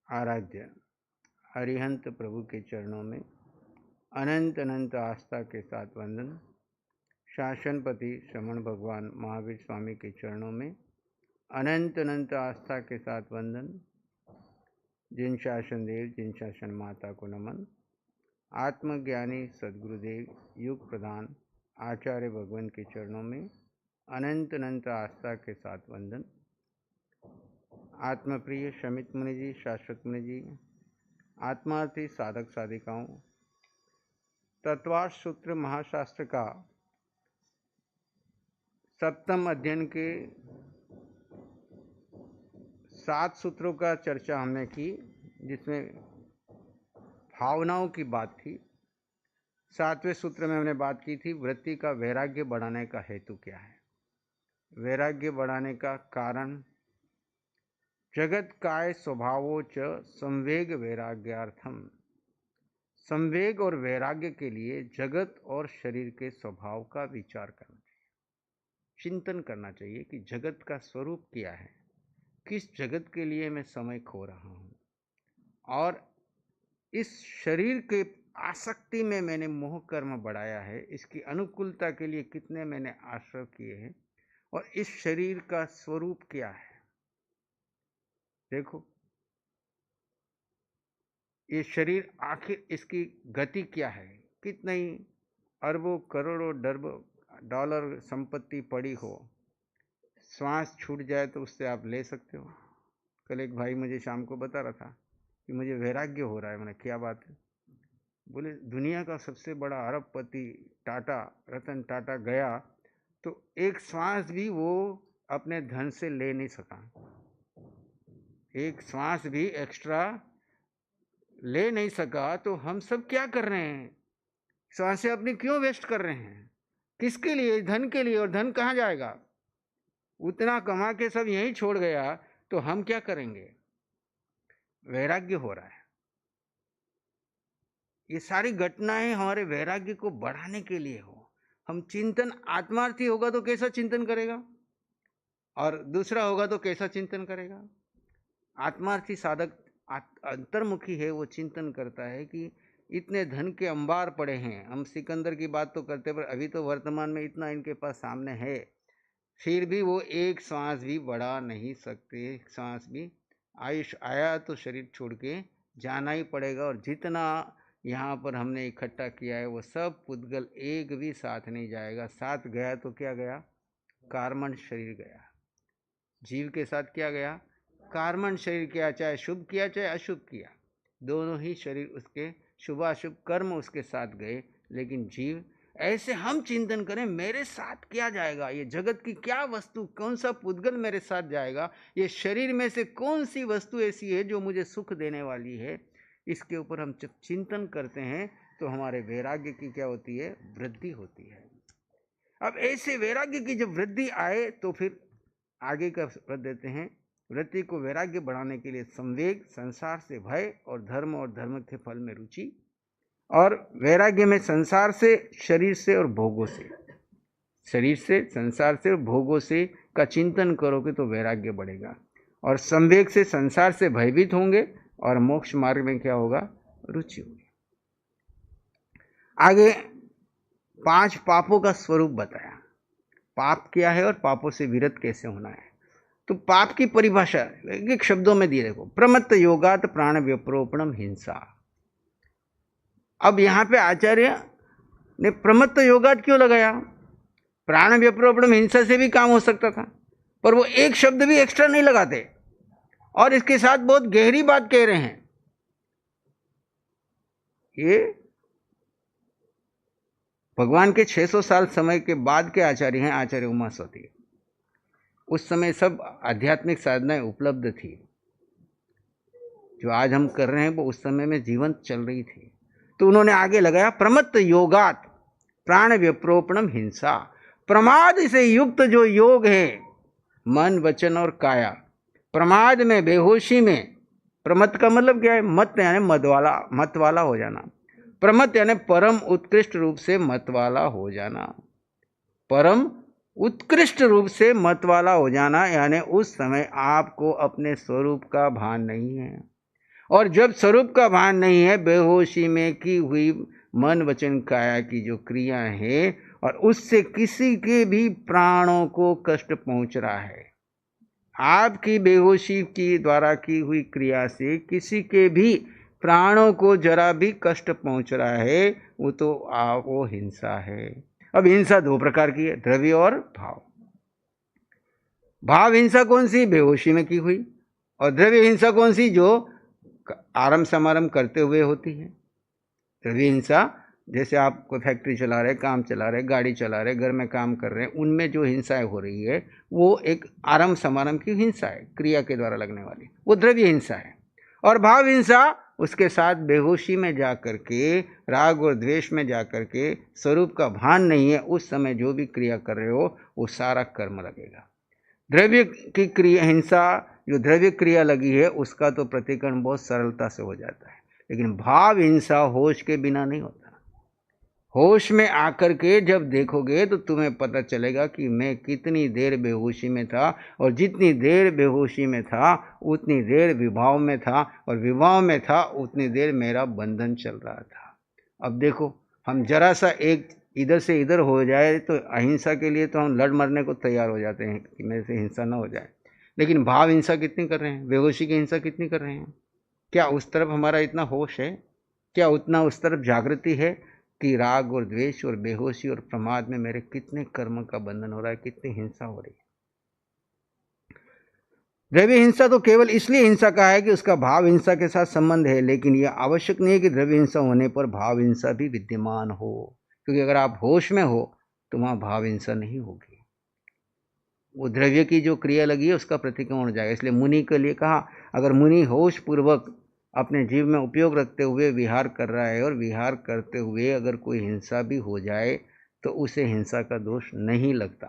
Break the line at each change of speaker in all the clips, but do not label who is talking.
आराध्य अरिहंत प्रभु के चरणों में अनंत अनंत आस्था के साथ वंदन। शासनपति श्रमण भगवान महावीर स्वामी के चरणों में अनंत अनंत आस्था के साथ वंदन। जिन शासन देव जिन शासन माता को नमन। आत्मज्ञानी सद्गुरुदेव युग प्रधान आचार्य भगवान के चरणों में अनंत अनंत आस्था के साथ वंदन। आत्मप्रिय शमित मुनि जी, शाश्वत मुनि जी, आत्मार्थी साधक साधिकाओं, तत्वार्थ सूत्र महाशास्त्र का सप्तम अध्ययन के 7 सूत्रों का चर्चा हमने की, जिसमें भावनाओं की बात थी। 7वें सूत्र में हमने बात की थी वृत्ति का वैराग्य बढ़ाने का हेतु क्या है। वैराग्य बढ़ाने का कारण जगत काय स्वभावो च संवेग वैराग्यार्थम। संवेग और वैराग्य के लिए जगत और शरीर के स्वभाव का विचार करना चाहिए, चिंतन करना चाहिए कि जगत का स्वरूप क्या है, किस जगत के लिए मैं समय खो रहा हूँ, और इस शरीर के आसक्ति में मैंने मोह कर्म बढ़ाया है, इसकी अनुकूलता के लिए कितने मैंने आश्रय किए हैं, और इस शरीर का स्वरूप क्या है। देखो, ये शरीर आखिर इसकी गति क्या है। कितनी अरबों करोड़ों डॉलर संपत्ति पड़ी हो, श्वास छूट जाए तो उससे आप ले सकते हो। कल एक भाई मुझे शाम को बता रहा था कि मुझे वैराग्य हो रहा है। मैंने क्या बात है? बोले दुनिया का सबसे बड़ा अरबपति टाटा, रतन टाटा गया तो एक श्वास भी वो अपने धन से ले नहीं सका, एक श्वास भी एक्स्ट्रा ले नहीं सका। तो हम सब क्या कर रहे हैं? श्वासें अपनी क्यों वेस्ट कर रहे हैं? किसके लिए? धन के लिए। और धन कहाँ जाएगा? उतना कमा के सब यहीं छोड़ गया तो हम क्या करेंगे? वैराग्य हो रहा है। ये सारी घटनाएं हमारे वैराग्य को बढ़ाने के लिए हो। हम चिंतन आत्मार्थी होगा तो कैसा चिंतन करेगा, और दूसरा होगा तो कैसा चिंतन करेगा। आत्मार्थी साधक अंतर्मुखी है, वो चिंतन करता है कि इतने धन के अंबार पड़े हैं। हम सिकंदर की बात तो करते, पर अभी तो वर्तमान में इतना इनके पास सामने है, फिर भी वो एक सांस भी बढ़ा नहीं सकते। एक सांस भी, आयुष आया तो शरीर छोड़ के जाना ही पड़ेगा। और जितना यहाँ पर हमने इकट्ठा किया है वो सब पुद्गल एक भी साथ नहीं जाएगा। साथ गया तो क्या गया? कार्मण शरीर गया। जीव के साथ क्या गया? कार्मण शरीर किया, चाहे शुभ किया चाहे अशुभ किया, दोनों ही शरीर उसके शुभाशुभ कर्म उसके साथ गए। लेकिन जीव, ऐसे हम चिंतन करें मेरे साथ क्या जाएगा, ये जगत की क्या वस्तु, कौन सा पुद्गल मेरे साथ जाएगा, ये शरीर में से कौन सी वस्तु ऐसी है जो मुझे सुख देने वाली है। इसके ऊपर हम जब चिंतन करते हैं तो हमारे वैराग्य की क्या होती है? वृद्धि होती है। अब ऐसे वैराग्य की जब वृद्धि आए तो फिर आगे का पद देते हैं, वृत्ति को वैराग्य बढ़ाने के लिए संवेग, संसार से भय, और धर्म के फल में रुचि, और वैराग्य में संसार से, शरीर से और भोगों से, शरीर से, संसार से और भोगों से का चिंतन करोगे तो वैराग्य बढ़ेगा। और संवेग से संसार से भयभीत होंगे, और मोक्ष मार्ग में क्या होगा? रुचि होगी। आगे 5 पापों का स्वरूप बताया। पाप क्या है और पापों से विरत कैसे होना है। तो पाप की परिभाषा एक शब्दों में दी, देखो, प्रमत्त योगात प्राण व्यप्रोपणम हिंसा। अब यहां पे आचार्य ने प्रमत्त योगात क्यों लगाया? प्राण व्यप्रोपणम हिंसा से भी काम हो सकता था, पर वो एक शब्द भी एक्स्ट्रा नहीं लगाते, और इसके साथ बहुत गहरी बात कह रहे हैं। ये भगवान के 600 साल समय के बाद के आचार्य हैं, आचार्य उमासती। उस समय सब आध्यात्मिक साधनाएं उपलब्ध थी, जो आज हम कर रहे हैं वो उस समय में जीवंत चल रही थी। तो उन्होंने आगे लगाया प्रमत्त योगात प्राण व्यप्रोपणम हिंसा। प्रमाद से युक्त जो योग है, मन वचन और काया, प्रमाद में, बेहोशी में, प्रमत्त का मतलब क्या है? मत यानी मत वाला हो जाना। प्रमत्त यानी परम उत्कृष्ट रूप से मत वाला हो जाना। परम उत्कृष्ट रूप से मत वाला हो जाना, यानी उस समय आपको अपने स्वरूप का भान नहीं है। और जब स्वरूप का भान नहीं है, बेहोशी में की हुई मन वचन काया की जो क्रिया है और उससे किसी के भी प्राणों को कष्ट पहुंच रहा है, आपकी बेहोशी की द्वारा की हुई क्रिया से किसी के भी प्राणों को जरा भी कष्ट पहुंच रहा है, वो हिंसा है। अब हिंसा दो प्रकार की है, द्रव्य और भाव। भाव हिंसा कौन सी? बेहोशी में की हुई। और द्रव्य हिंसा कौन सी? जो आरंभ समारंभ करते हुए होती है। द्रव्य हिंसा जैसे आप कोई फैक्ट्री चला रहे, काम चला रहे, गाड़ी चला रहे, घर में काम कर रहे हैं, उनमें जो हिंसाएं हो रही है वो एक आरंभ समारंभ की हिंसा है, क्रिया के द्वारा लगने वाली, वो द्रव्य हिंसा है। और भाव हिंसा उसके साथ बेहोशी में जा करके, राग और द्वेष में जा करके, स्वरूप का भान नहीं है उस समय जो भी क्रिया कर रहे हो वो सारा कर्म लगेगा। द्रव्य की क्रिया हिंसा जो द्रव्य क्रिया लगी है उसका तो प्रतिकरण बहुत सरलता से हो जाता है, लेकिन भाव हिंसा होश के बिना नहीं होता। होश में आकर के जब देखोगे तो तुम्हें पता चलेगा कि मैं कितनी देर बेहोशी में था, और जितनी देर बेहोशी में था उतनी देर विभाव में था, और विभाव में था उतनी देर मेरा बंधन चल रहा था। अब देखो, हम जरा सा एक इधर से इधर हो जाए तो अहिंसा के लिए तो हम लड़ मरने को तैयार हो जाते हैं कि मेरे से हिंसा ना हो जाए, लेकिन भाव हिंसा कितनी कर रहे हैं, बेहोशी की हिंसा कितनी कर रहे हैं? क्या उस तरफ हमारा इतना होश है? क्या उतना उस तरफ जागृति है कि राग और द्वेष और बेहोशी और प्रमाद में मेरे कितने कर्म का बंधन हो रहा है, कितनी हिंसा हो रही है? द्रव्य हिंसा तो केवल इसलिए हिंसा का है कि उसका भाव हिंसा के साथ संबंध है, लेकिन यह आवश्यक नहीं है कि द्रव्य हिंसा होने पर भाव हिंसा भी विद्यमान हो, क्योंकि अगर आप होश में हो तो वहां भाव हिंसा नहीं होगी, वो द्रव्य की जो क्रिया लगी है उसका प्रतिक्रमण हो जाएगा। इसलिए मुनि के लिए कहा, अगर मुनि होश पूर्वक अपने जीव में उपयोग रखते हुए विहार कर रहा है और विहार करते हुए अगर कोई हिंसा भी हो जाए तो उसे हिंसा का दोष नहीं लगता,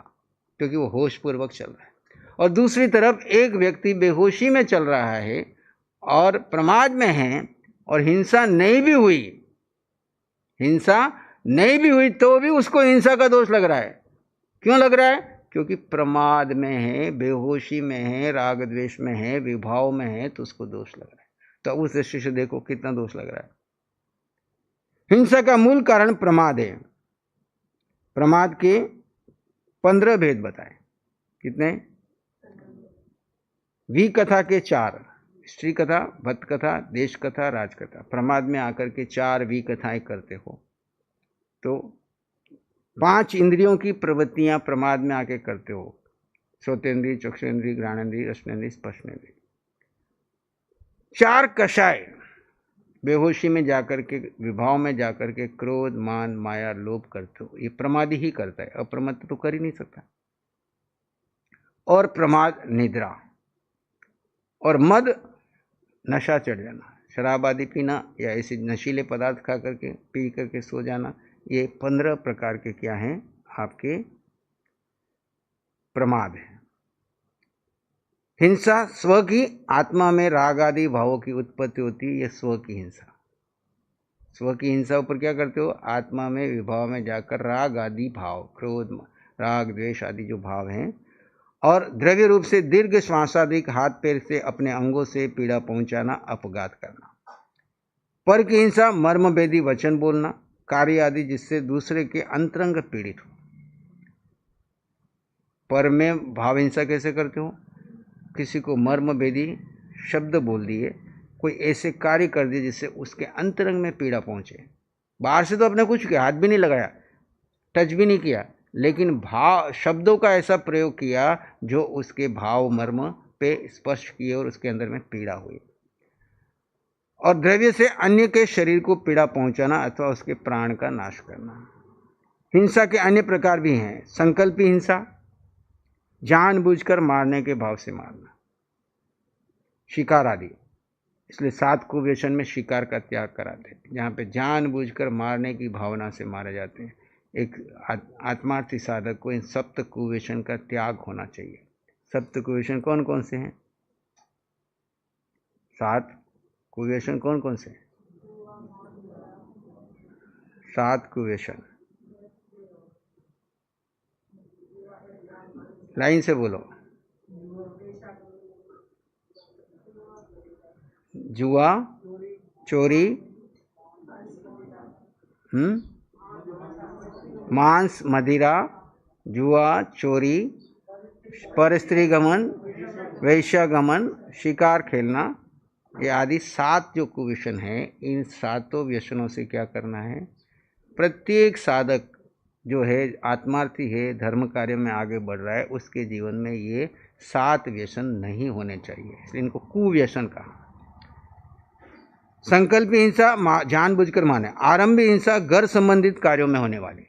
क्योंकि वो होश पूर्वक चल रहा है। और दूसरी तरफ एक व्यक्ति बेहोशी में चल रहा है और प्रमाद में है और हिंसा नहीं भी हुई तो भी उसको हिंसा का दोष लग रहा है। क्यों लग रहा है? क्योंकि प्रमाद में है, बेहोशी में है, राग द्वेष में है, विभाव में है, तो उसको दोष लग रहा है। तो उस दृष्टि से देखो कितना दोष लग रहा है। हिंसा का मूल कारण प्रमाद है। प्रमाद के 15 भेद बताए। कितने? विकथा के 4, स्त्री कथा, भक्त कथा, देश कथा, राज कथा। प्रमाद में आकर के 4 विकथाएं करते हो तो 5 इंद्रियों की प्रवृत्तियां प्रमाद में आके करते हो, श्रोतेंद्रिय, चक्षुरेंद्रिय, घ्राणेंद्रिय, रसनेंद्रिय, स्पर्शनेंद्रिय। 4 कषाय बेहोशी में जाकर के, विभाव में जाकर के क्रोध, मान, माया, लोभ करते हो, ये प्रमादी ही करता है, अप्रमत्त तो कर ही नहीं सकता। और प्रमाद निद्रा, और मद नशा चढ़ जाना, शराब आदि पीना या ऐसे नशीले पदार्थ खा करके पी करके सो जाना, ये 15 प्रकार के क्या हैं? आपके प्रमाद है। हिंसा स्व की, आत्मा में राग आदि भावों की उत्पत्ति होती है, यह स्व की हिंसा। स्व की हिंसा ऊपर क्या करते हो? आत्मा में विभाव में जाकर राग आदि भाव, क्रोध, राग, द्वेष आदि जो भाव हैं, और द्रव्य रूप से दीर्घ श्वासादिक हाथ पैर से अपने अंगों से पीड़ा पहुंचाना, अपघात करना। पर की हिंसा मर्म भेदी वचन बोलना, कार्य आदि जिससे दूसरे के अंतरंग पीड़ित हो। पर में भाव हिंसा कैसे करते हो? किसी को मर्म भेदी शब्द बोल दिए, कोई ऐसे कार्य कर दिए जिससे उसके अंतरंग में पीड़ा पहुंचे। बाहर से तो अपने कुछ हाथ भी नहीं लगाया, टच भी नहीं किया, लेकिन भाव शब्दों का ऐसा प्रयोग किया जो उसके भाव मर्म पे स्पर्श किए और उसके अंदर में पीड़ा हुई। और द्रव्य से अन्य के शरीर को पीड़ा पहुंचाना अथवा उसके प्राण का नाश करना। हिंसा के अन्य प्रकार भी हैं। संकल्पी हिंसा, जानबूझकर मारने के भाव से मारना, शिकार आदि। इसलिए 7 कुव्यसन में शिकार का त्याग कराते हैं, जहाँ पे जानबूझकर मारने की भावना से मारे जाते हैं। एक आत्मार्थी साधक को इन 7 कुव्यसन का त्याग होना चाहिए। 7 कुव्यसन कौन कौन से हैं? 7 कुव्यसन कौन कौन से हैं? 7 कुव्यसन, लाइन से बोलो। जुआ, चोरी, मांस, मदिरा, जुआ, चोरी, परस्त्री गमन, वैश्यागमन, शिकार खेलना, ये आदि 7 जो कुव्यसन हैं, इन 7 व्यसनों से क्या करना है? प्रत्येक साधक जो है, आत्मार्थी है, धर्म कार्य में आगे बढ़ रहा है, उसके जीवन में ये 7 व्यसन नहीं होने चाहिए, इसलिए इनको कुव्यसन कहा। संकल्प हिंसा जानबूझकर माने। आरंभी हिंसा घर संबंधित कार्यों में होने वाली,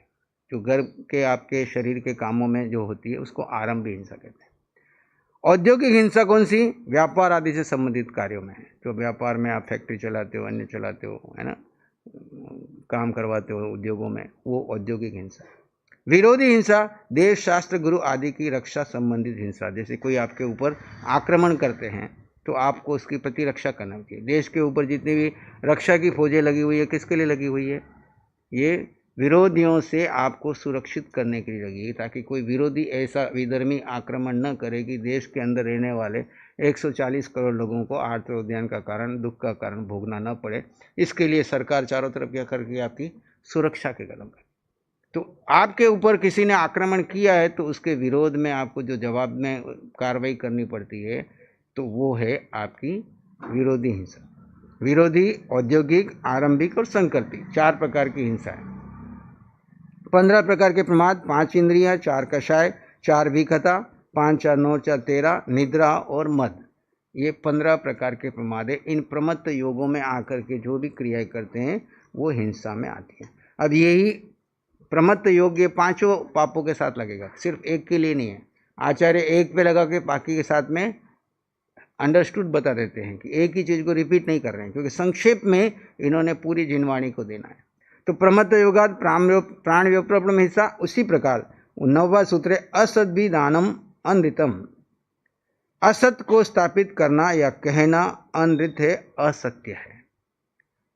जो घर के आपके शरीर के कामों में जो होती है, उसको आरंभी हिंसा कहते हैं। औद्योगिक हिंसा कौन सी? व्यापार आदि से संबंधित कार्यों में है, जो व्यापार में आप फैक्ट्री चलाते हो, अन्य चलाते हो, है ना, काम करवाते हो उद्योगों में, वो औद्योगिक हिंसा। विरोधी हिंसा देश, शास्त्र, गुरु आदि की रक्षा संबंधित हिंसा। जैसे कोई आपके ऊपर आक्रमण करते हैं तो आपको उसकी प्रतिरक्षा करना चाहिए। देश के ऊपर जितनी भी रक्षा की फौजें लगी हुई है, किसके लिए लगी हुई है? ये विरोधियों से आपको सुरक्षित करने के लिए लगी है, ताकि कोई विरोधी ऐसा विधर्मी आक्रमण न करे कि देश के अंदर रहने वाले 140 करोड़ लोगों को आर्थिक उद्यान का कारण, दुख का कारण भोगना न पड़े। इसके लिए सरकार चारों तरफ क्या करके आपकी सुरक्षा के कदम करे। तो आपके ऊपर किसी ने आक्रमण किया है तो उसके विरोध में आपको जो जवाब में कार्रवाई करनी पड़ती है, तो वो है आपकी विरोधी हिंसा। विरोधी, औद्योगिक, आरंभिक और संकल्पी, 4 प्रकार की हिंसा है। 15 प्रकार के प्रमाद, 5 इंद्रियां, 4 कषाय, 4 विखता, 5 4 9 4 13, निद्रा और मद, ये 15 प्रकार के प्रमाद है। इन प्रमत्त योगों में आकर के जो भी क्रियाएं करते हैं वो हिंसा में आती है। अब यही प्रमत्त योग ये 5 पापों के साथ लगेगा, सिर्फ एक के लिए नहीं है। आचार्य एक पे लगा के बाकी के साथ में अंडरस्टूड बता देते हैं कि एक ही चीज़ को रिपीट नहीं कर रहे हैं, क्योंकि संक्षेप में इन्होंने पूरी जिनवाणी को देना है। तो प्रमत्त योगाद प्राण व्योप्रम हिंसा। उसी प्रकार 9वां सूत्र है, असद भी दानम अनृतम। असत को स्थापित करना या कहना अनृत है, असत्य है।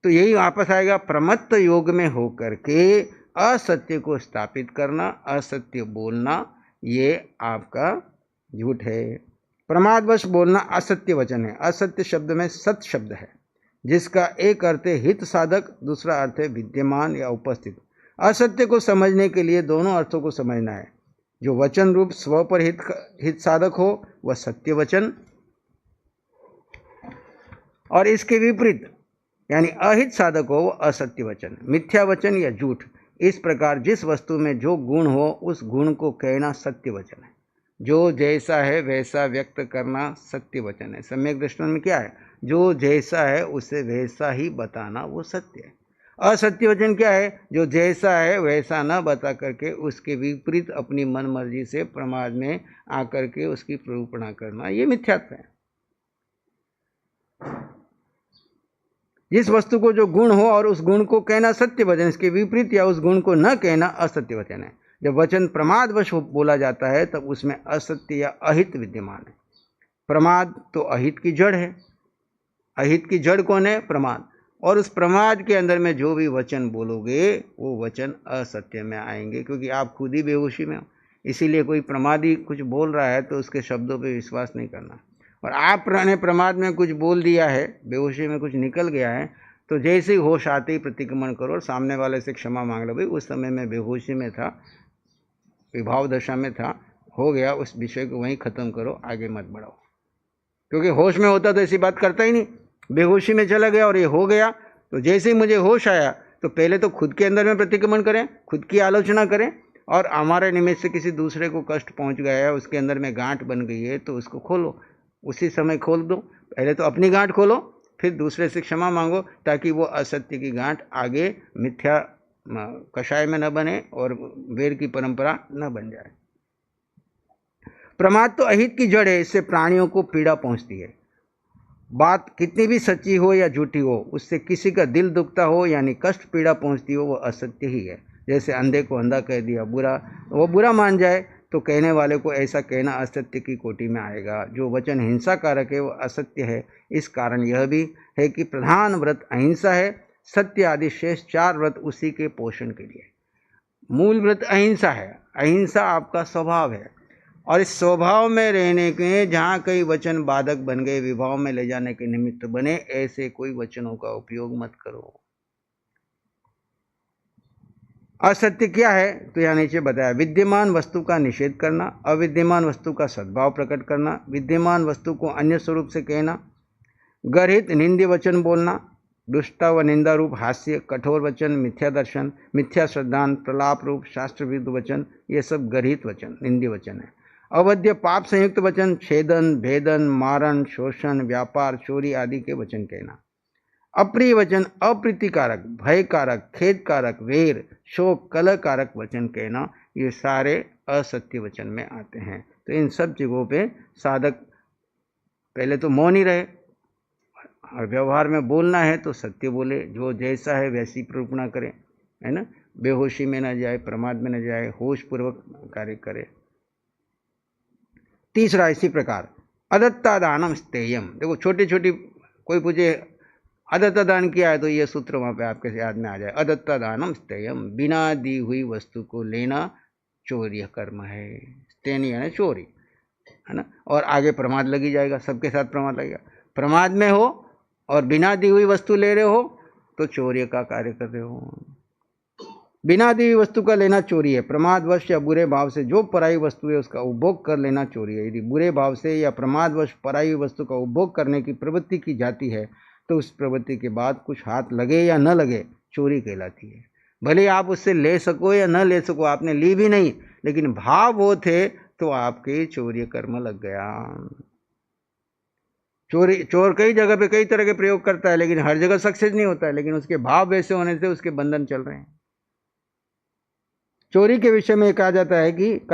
तो यही वापस आएगा, प्रमत्त योग में होकर के असत्य को स्थापित करना, असत्य बोलना, ये आपका झूठ है। प्रमादवश बोलना असत्य वचन है। असत्य शब्द में सत शब्द है, जिसका एक अर्थ है हित साधक, दूसरा अर्थ है विद्यमान या उपस्थित। असत्य को समझने के लिए दोनों अर्थों को समझना है। जो वचन रूप स्व पर हित साधक हो वह सत्य वचन, और इसके विपरीत यानी अहित साधक हो वह असत्य वचन, मिथ्या वचन या झूठ। इस प्रकार जिस वस्तु में जो गुण हो उस गुण को कहना सत्य वचन है। जो जैसा है वैसा व्यक्त करना सत्य वचन है। सम्यक दर्शन में क्या है? जो जैसा है उसे वैसा ही बताना वो सत्य है। असत्य वचन क्या है? जो जैसा है वैसा न बता करके उसके विपरीत अपनी मन मर्जी से प्रमाद में आकर के उसकी प्ररूपणा करना, ये मिथ्यात्व है। जिस वस्तु को जो गुण हो और उस गुण को कहना सत्य वचन, इसके विपरीत या उस गुण को न कहना असत्य वचन है। जब वचन प्रमादवश बोला जाता है तब उसमें असत्य या अहित विद्यमान है। प्रमाद तो अहित की जड़ है। अहित की जड़ कौन है? प्रमाद। और उस प्रमाद के अंदर में जो भी वचन बोलोगे वो वचन असत्य में आएंगे, क्योंकि आप खुद ही बेहोशी में हो। इसीलिए कोई प्रमादी कुछ बोल रहा है तो उसके शब्दों पे विश्वास नहीं करना। और आपने प्रमाद में कुछ बोल दिया है, बेहोशी में कुछ निकल गया है, तो जैसे ही होश आते ही प्रतिक्रमण करो और सामने वाले से क्षमा मांग लो, भाई उस समय मैं बेहोशी में था, विभाव दशा में था, हो गया, उस विषय को वहीं ख़त्म करो, आगे मत बढ़ाओ। क्योंकि होश में होता तो ऐसी बात करता ही नहीं। बेहोशी में चला गया और ये हो गया, तो जैसे ही मुझे होश आया तो पहले तो खुद के अंदर में प्रतिक्रमण करें, खुद की आलोचना करें, और हमारे निमित्त से किसी दूसरे को कष्ट पहुंच गया है, उसके अंदर में गांठ बन गई है, तो उसको खोलो, उसी समय खोल दो। पहले तो अपनी गांठ खोलो, फिर दूसरे से क्षमा मांगो, ताकि वो असत्य की गांठ आगे मिथ्या कषाय में न बने और वेद की परंपरा न बन जाए। प्रमाद तो अहित की जड़ है, इससे प्राणियों को पीड़ा पहुंचती है। बात कितनी भी सच्ची हो या झूठी हो, उससे किसी का दिल दुखता हो यानी कष्ट पीड़ा पहुंचती हो, वो असत्य ही है। जैसे अंधे को अंधा कह दिया बुरा, वो बुरा मान जाए तो कहने वाले को ऐसा कहना असत्य की कोटि में आएगा। जो वचन हिंसा कारक है वो असत्य है। इस कारण यह भी है कि प्रधान व्रत अहिंसा है। सत्य आदि शेष 4 व्रत उसी के पोषण के लिए। मूल व्रत अहिंसा है। अहिंसा आपका स्वभाव है। और इस स्वभाव में रहने के जहाँ कई वचन बाधक बन गए, विभाव में ले जाने के निमित्त बने, ऐसे कोई वचनों का उपयोग मत करो। असत्य क्या है? तो यहाँ नीचे बताया, विद्यमान वस्तु का निषेध करना, अविद्यमान वस्तु का सद्भाव प्रकट करना, विद्यमान वस्तु को अन्य स्वरूप से कहना, गर्हित निंद्य वचन बोलना, दुष्टा व निंदा रूप हास्य, कठोर वचन, मिथ्या दर्शन, मिथ्या श्रद्धांत, प्रलाप रूप शास्त्र विरुद्ध वचन, ये सब गर्हित वचन, निंद्य वचन है। अवध्य पाप संयुक्त वचन, छेदन, भेदन, मारण, शोषण, व्यापार, चोरी आदि के वचन कहना। अप्रिय वचन, अप्रीतिकारक, भयकारक, खेदकारक, वेर, शोक, कलह कारक वचन कहना, ये सारे असत्य वचन में आते हैं। तो इन सब जगहों पे साधक पहले तो मौन ही रहे, और व्यवहार में बोलना है तो सत्य बोले, जो जैसा है वैसी प्रयोग ना करे, है ना, बेहोशी में न जाए, प्रमाद में न जाए, होश पूर्वक कार्य करे। तीसरा इसी प्रकार अदत्ता दानम स्तेयम। देखो छोटी छोटी, कोई पूछे अदत्ता दान किया है तो ये सूत्र वहाँ पे आपके याद में आ जाए, अदत्ता दानम स्तेयम, बिना दी हुई वस्तु को लेना चोरी कर्म है। स्तेन यानी चोरी, है ना, और आगे प्रमाद लगी जाएगा, सबके साथ प्रमाद लगेगा। प्रमाद में हो और बिना दी हुई वस्तु ले रहे हो तो चोरी का कार्य कर रहे हो। बिना दी हुई वस्तु का लेना चोरी है। प्रमादवश या बुरे भाव से जो पराई वस्तु है उसका उपभोग कर लेना चोरी है। यदि बुरे भाव से या प्रमादवश पराई वस्तु का उपभोग करने की प्रवृत्ति की जाती है तो उस प्रवृत्ति के बाद कुछ हाथ लगे या न लगे, चोरी कहलाती है। भले आप उससे ले सको या न ले सको, आपने ली भी नहीं, लेकिन भाव वो थे तो आपके चोरी कर्म लग गया। चोर कई जगह पे कई तरह के प्रयोग करता है, लेकिन हर जगह सक्सेस नहीं होता है, लेकिन उसके भाव वैसे होने से उसके बंधन चल रहे हैं। चोरी के विषय में कहा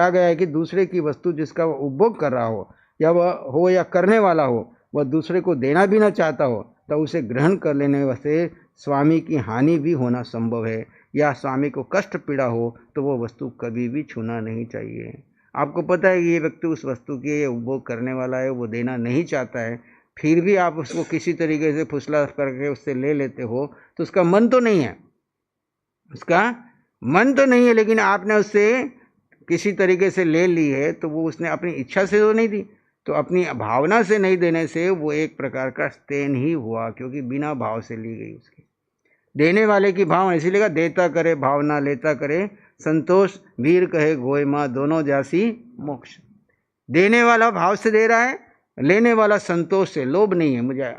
गया है कि दूसरे की वस्तु जिसका वह उपभोग कर रहा हो या वह हो या करने वाला हो, वह दूसरे को देना भी न चाहता हो तो उसे ग्रहण कर लेने से स्वामी की हानि भी होना संभव है, या स्वामी को कष्ट पीड़ा हो तो वह वस्तु कभी भी छूना नहीं चाहिए। आपको पता है कि ये व्यक्ति उस वस्तु के उपभोग करने वाला है, वो देना नहीं चाहता है, फिर भी आप उसको किसी तरीके से फुसला करके उससे ले लेते हो, तो उसका मन तो नहीं है, उसका मन तो नहीं है, लेकिन आपने उससे किसी तरीके से ले ली है, तो वो उसने अपनी इच्छा से तो नहीं दी, तो अपनी भावना से नहीं देने से वो एक प्रकार का स्तेन ही हुआ, क्योंकि बिना भाव से ली गई उसकी। देने वाले की भाव ऐसी लेगा, देता करे भावना लेता करे संतोष, वीर कहे गोय माँ दोनों जासी मोक्ष। देने वाला भाव से दे रहा है, लेने वाला संतोष से, लोभ नहीं है, मुझे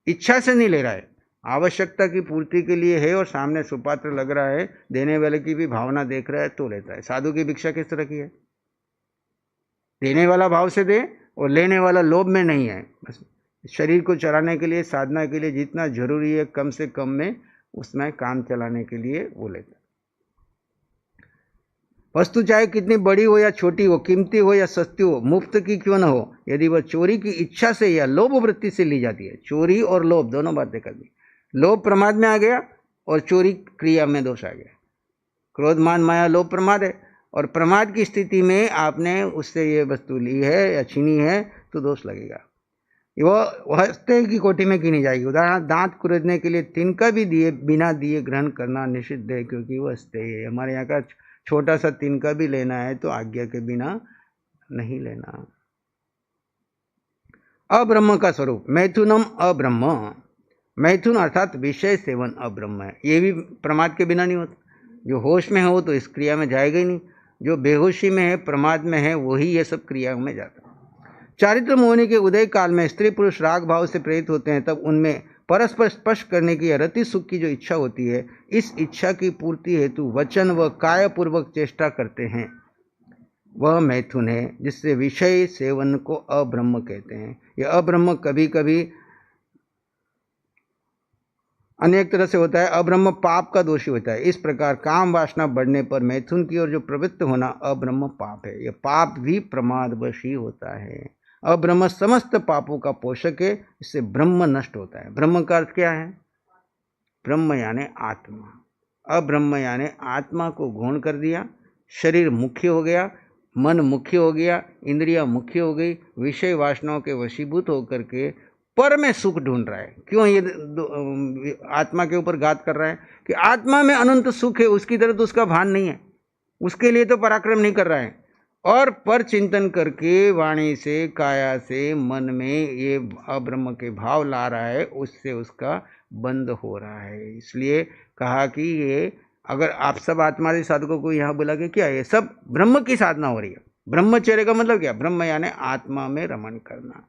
इच्छा से नहीं ले रहा है, आवश्यकता की पूर्ति के लिए है, और सामने सुपात्र लग रहा है, देने वाले की भी भावना देख रहा है तो लेता है। साधु की भिक्षा किस तरह की है? देने वाला भाव से दे और लेने वाला लोभ में नहीं है। बस शरीर को चलाने के लिए, साधना के लिए जितना जरूरी है कम से कम में उसमें काम चलाने के लिए वो लेता है। वस्तु चाहे कितनी बड़ी हो या छोटी हो, कीमती हो या सस्ती हो, मुफ्त की क्यों न हो, यदि वह चोरी की इच्छा से या लोभ वृत्ति से ली जाती है, चोरी और लोभ दोनों बातें कर दी, लोभ प्रमाद में आ गया और चोरी क्रिया में दोष आ गया। क्रोध मान माया लोभ प्रमाद है, और प्रमाद की स्थिति में आपने उससे ये वस्तु ली है या छीनी है तो दोष लगेगा। वह स्तेय की कोटि में गिनी जाएगी। उदाहरण, दांत कुरेदने के लिए तिनका भी दिए बिना दिए ग्रहण करना निषिद्ध है, क्योंकि वह स्तेय है। हमारे यहाँ का छोटा सा तिनका भी लेना है तो आज्ञा के बिना नहीं लेना। अब्रह्म का स्वरूप, मैथुनम अब्रह्म, मैथुन अर्थात विषय सेवन अब्रह्म है। ये भी प्रमाद के बिना नहीं होता। जो होश में हो तो इस क्रिया में जाएगा ही नहीं, जो बेहोशी में है, प्रमाद में है, वही ये सब क्रिया में जाता है। चारित्र मोहिनी के उदय काल में स्त्री पुरुष राग भाव से प्रेरित होते हैं, तब उनमें परस्पर स्पर्श करने की रति सुख की जो इच्छा होती है, इस इच्छा की पूर्ति हेतु वचन व काय पूर्वक चेष्टा करते हैं, वह मैथुन है, जिससे विषय सेवन को अब्रह्म कहते हैं। यह अब्रह्म कभी कभी अनेक तरह से होता है। अब्रह्म पाप का दोषी होता है। इस प्रकार काम वासना बढ़ने पर मैथुन की ओर जो प्रवृत्त होना अब्रह्म पाप है। यह पाप भी प्रमादवश ही होता है। अब्रह्म समस्त पापों का पोषक है, इससे ब्रह्म नष्ट होता है। ब्रह्म का अर्थ क्या है? ब्रह्म यानी आत्मा। अब्रह्म यानी आत्मा को गौण कर दिया, शरीर मुख्य हो गया, मन मुख्य हो गया, इंद्रियां मुख्य हो गई, विषय वासनाओं के वशीभूत होकर के पर में सुख ढूंढ रहा है। क्यों ये आत्मा के ऊपर घात कर रहा है? कि आत्मा में अनंत सुख है, उसकी तरफ तो उसका भान नहीं है, उसके लिए तो पराक्रम नहीं कर रहा है। और पर चिंतन करके वाणी से, काया से, मन में ये अब्रह्म के भाव ला रहा है, उससे उसका बंद हो रहा है। इसलिए कहा कि ये अगर आप सब आत्मादि साधकों को यहाँ बुला के क्या, ये सब ब्रह्म की साधना हो रही है। ब्रह्मचर्य का मतलब क्या? ब्रह्म यानी आत्मा में रमण करना।